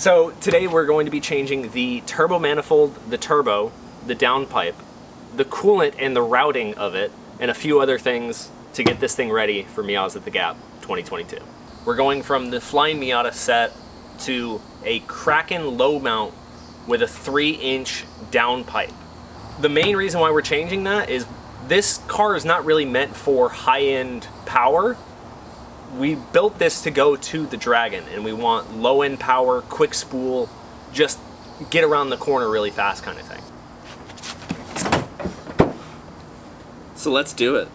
So today we're going to be changing the turbo manifold, the turbo, the downpipe, the coolant and the routing of it, and a few other things to get this thing ready for Miatas at the Gap 2022. We're going from the Flyin Miata set to a Kraken low mount with a 3-inch downpipe. The main reason why we're changing that is this car is not really meant for high-end power. We built this to go to the Dragon, and we want low-end power, quick spool, just get around the corner really fast kind of thing. So let's do it.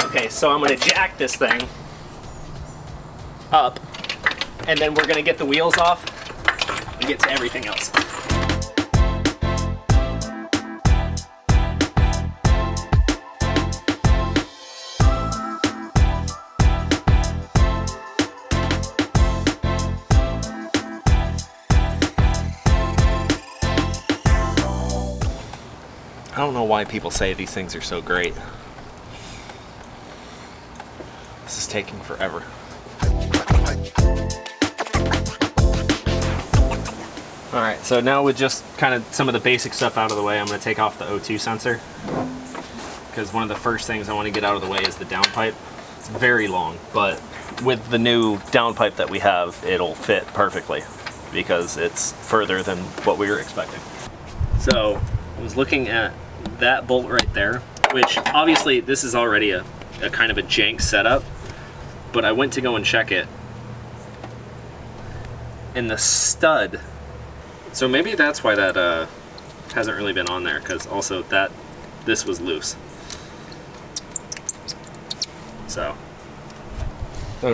Okay, so I'm gonna jack this thing up, and then we're gonna get the wheels off and get to everything else. I don't know why people say these things are so great. This is taking forever. Alright, so now with just kind of some of the basic stuff out of the way, I'm going to take off the O2 sensor. Because one of the first things I want to get out of the way is the downpipe. It's very long, but with the new downpipe that we have, it'll fit perfectly because it's further than what we were expecting. So I was looking at that bolt right there, which obviously this is already a kind of a jank setup, but I went to go and check it, and the stud, so maybe that's why that hasn't really been on there, because also this was loose. So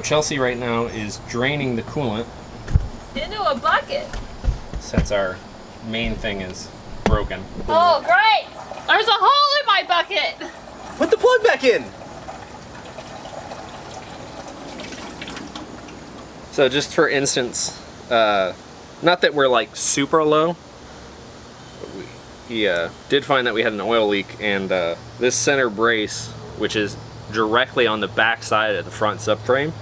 Chelsea right now is draining the coolant into a bucket since our main thing is broken. Oh great! There's a hole in my bucket! Put the plug back in! So just for instance, not that we're like super low, but we did find that we had an oil leak, and this center brace, which is directly on the back side of the front subframe,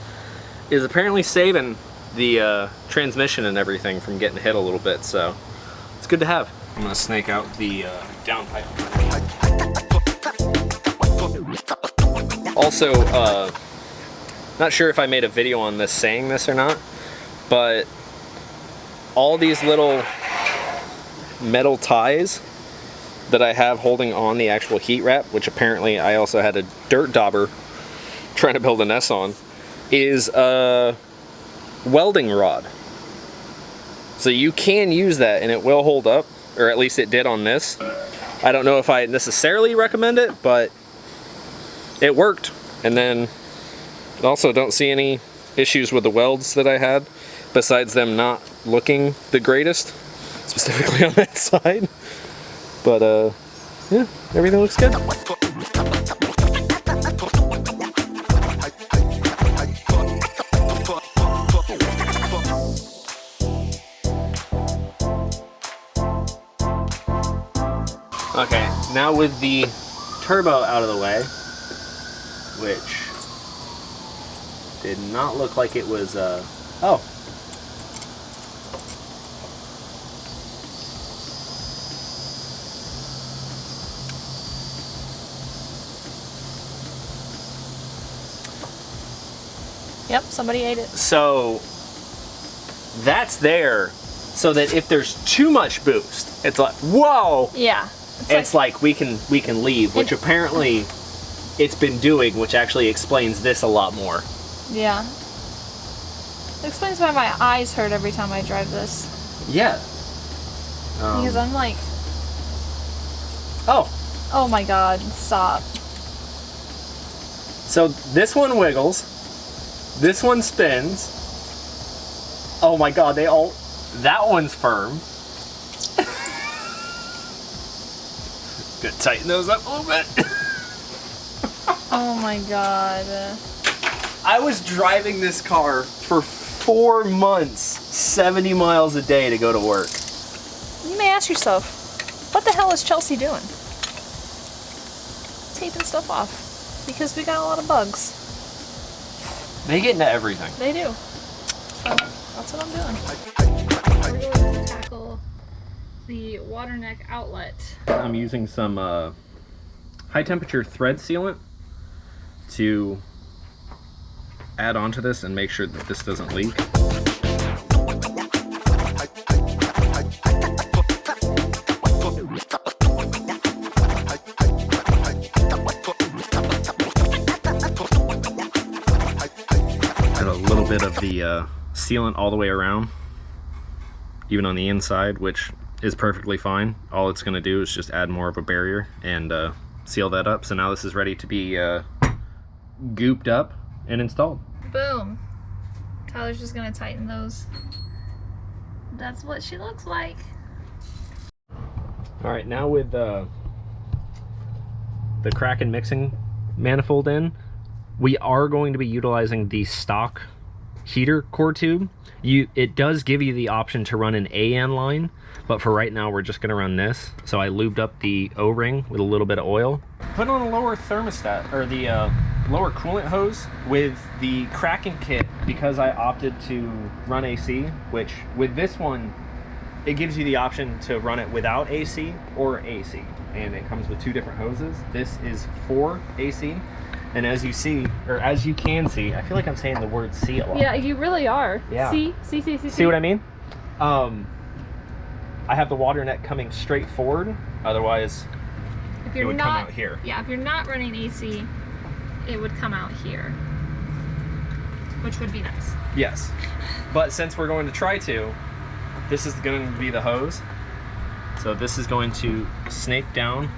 is apparently saving the transmission and everything from getting hit a little bit, so it's good to have. I'm gonna snake out the downpipe. Also, not sure if I made a video on this saying this or not, but all these little metal ties that I have holding on the actual heat wrap, which apparently I also had a dirt dauber trying to build an S on, is a welding rod. So you can use that and it will hold up, or at least it did on this. I don't know if I necessarily recommend it, but it worked. And then also don't see any issues with the welds that I had, besides them not looking the greatest, specifically on that side. But yeah, everything looks good. Okay, now with the turbo out of the way, which did not look like it was, oh. Yep, somebody ate it. So that's there so that if there's too much boost, it's like, whoa! Yeah. It's like we can leave, which apparently it's been doing, which actually explains this a lot more. Yeah. It explains why my eyes hurt every time I drive this. Yeah. Because I'm like... Oh. Oh my god, stop. So this one wiggles. This one spins. Oh my god, they all... That one's firm. Gonna tighten those up a little bit. Oh my god. I was driving this car for 4 months, 70 miles a day to go to work. You may ask yourself, what the hell is Chelsea doing? Taping stuff off. Because we got a lot of bugs. They get into everything. They do. So that's what I'm doing. We're going to tackle the water neck outlet. I'm using some high temperature thread sealant to add onto this and make sure that this doesn't leak. Add a little bit of the sealant all the way around, even on the inside, which is perfectly fine. All it's going to do is just add more of a barrier and seal that up. So now this is ready to be gooped up and installed. Boom. Tyler's just gonna tighten those. That's what she looks like. All right, now with the Kraken mixing manifold in, we are going to be utilizing the stock heater core tube. It does give you the option to run an AN line, but for right now we're just going to run this. So I lubed up the O-ring with a little bit of oil. Put on a lower thermostat, or the lower coolant hose with the Kraken kit, because I opted to run AC, which with this one it gives you the option to run it without AC or AC, and it comes with 2 different hoses. This is for AC. And as you see, or as you can see, I feel like I'm saying the word "see" a lot. Yeah, you really are. Yeah. See. See what I mean? I have the water neck coming straight forward. Otherwise, if you're it would not, come out here. Yeah, if you're not running AC, it would come out here, which would be nice. Yes. But since we're going to try to, this is going to be the hose. So this is going to snake down.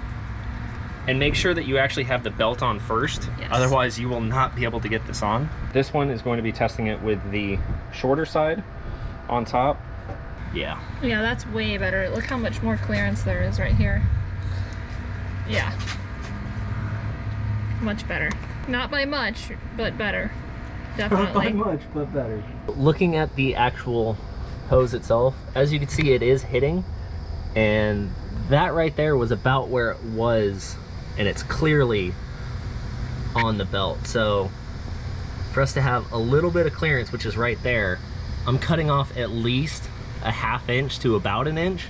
And make sure that you actually have the belt on first. Yes. Otherwise, you will not be able to get this on. This one is going to be testing it with the shorter side on top. Yeah. Yeah, that's way better. Look how much more clearance there is right here. Yeah. Much better. Not by much, but better. Definitely. Not by much, but better. Looking at the actual hose itself, as you can see, it is hitting. And that right there was about where it was, and it's clearly on the belt. So for us to have a little bit of clearance, which is right there, I'm cutting off at least a ½ inch to about 1 inch,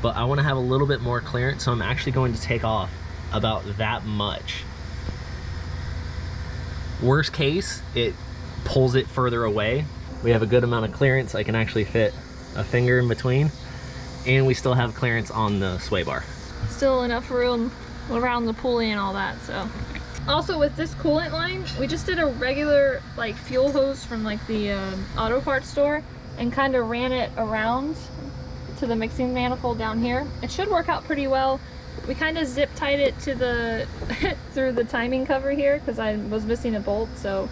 but I want to have a little bit more clearance, so I'm actually going to take off about that much. Worst case, it pulls it further away. We have a good amount of clearance. I can actually fit a finger in between, and we still have clearance on the sway bar. Still enough room around the pulley and all that. So also with this coolant line, we just did a regular like fuel hose from like the auto parts store and kind of ran it around to the mixing manifold down here. It should work out pretty well. We kind of zip tied it to the through the timing cover here because I was missing a bolt, so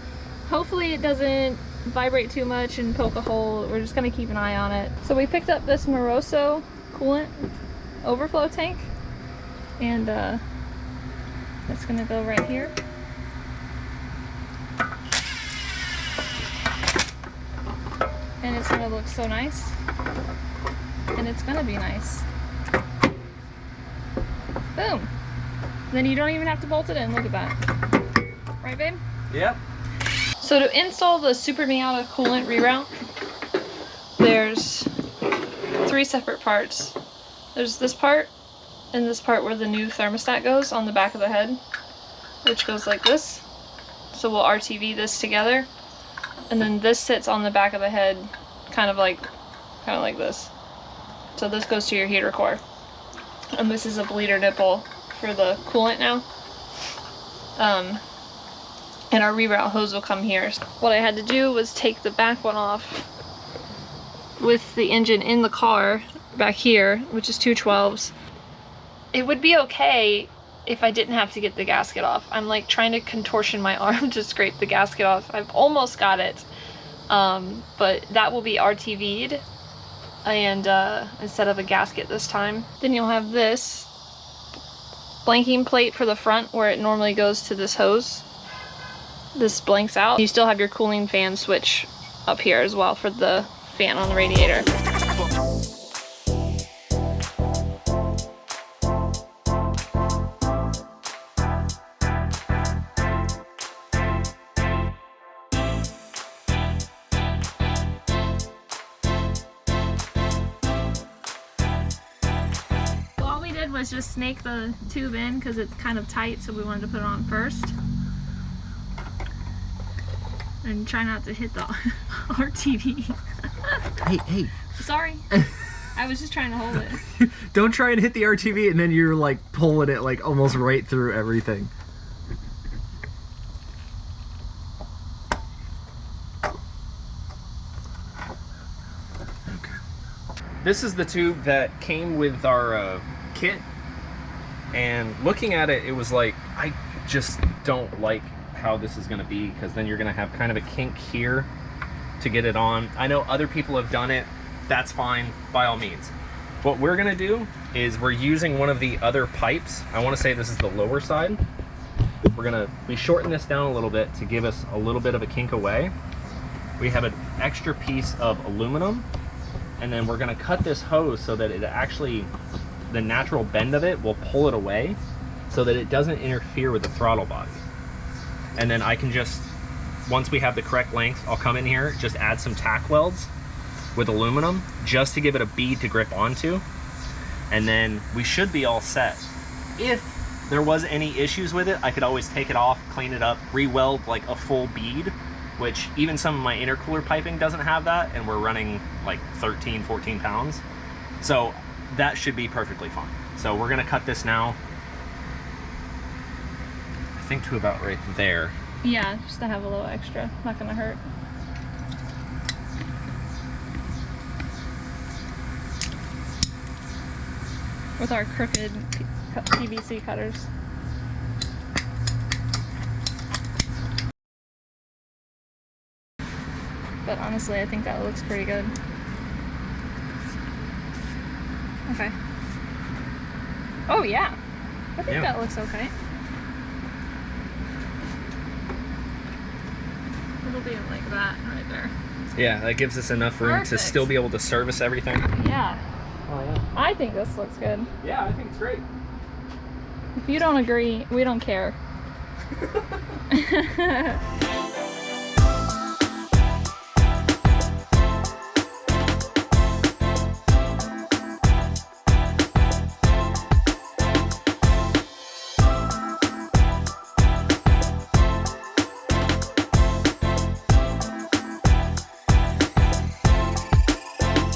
hopefully it doesn't vibrate too much and poke a hole. We're just gonna keep an eye on it. So we picked up this Moroso coolant overflow tank, and that's gonna go right here. And it's gonna look so nice, and it's gonna be nice. Boom. Then you don't even have to bolt it in. Look at that. Right, babe? Yep. So to install the Super Miata coolant reroute, there's 3 separate parts. There's this part, and this part where the new thermostat goes on the back of the head, which goes like this. So we'll RTV this together, and then this sits on the back of the head, kind of like this. So this goes to your heater core, and this is a bleeder nipple for the coolant now. And our reroute hose will come here. What I had to do was take the back one off with the engine in the car back here, which is 212s. It would be okay if I didn't have to get the gasket off. I'm like trying to contortion my arm to scrape the gasket off. I've almost got it, but that will be RTV'd and instead of a gasket this time. Then you'll have this blanking plate for the front where it normally goes to this hose. This blanks out. You still have your cooling fan switch up here as well for the fan on the radiator. was just snake the tube in because it's kind of tight, so we wanted to put it on first. And try not to hit the RTV. Hey. Sorry. I was just trying to hold it. Don't try and hit the RTV and then you're like pulling it like almost right through everything. This is the tube that came with our kit, and looking at it, it was like, I just don't like how this is going to be, because then you're going to have kind of a kink here to get it on. I know other people have done it. That's fine, by all means. What we're going to do is we're using one of the other pipes. I want to say this is the lower side. We shorten this down a little bit to give us a little bit of a kink away. We have an extra piece of aluminum, and then we're going to cut this hose so that it actually, the natural bend of it will pull it away so that it doesn't interfere with the throttle body. And then I can just, once we have the correct length, I'll come in here, just add some tack welds with aluminum just to give it a bead to grip onto, and then we should be all set. If there was any issues with it, I could always take it off, clean it up, re-weld like a full bead, which even some of my intercooler piping doesn't have that, and we're running like 13, 14 pounds. So that should be perfectly fine. So we're gonna cut this now, I think to about right there. Yeah, just to have a little extra, not gonna hurt. With our crooked PVC cutters. But honestly, I think that looks pretty good. Okay. Oh yeah, I think that looks okay. It'll be like that right there. Yeah, that gives us enough room to still be able to service everything. Yeah. Oh yeah. I think this looks good. Yeah, I think it's great. If you don't agree, we don't care.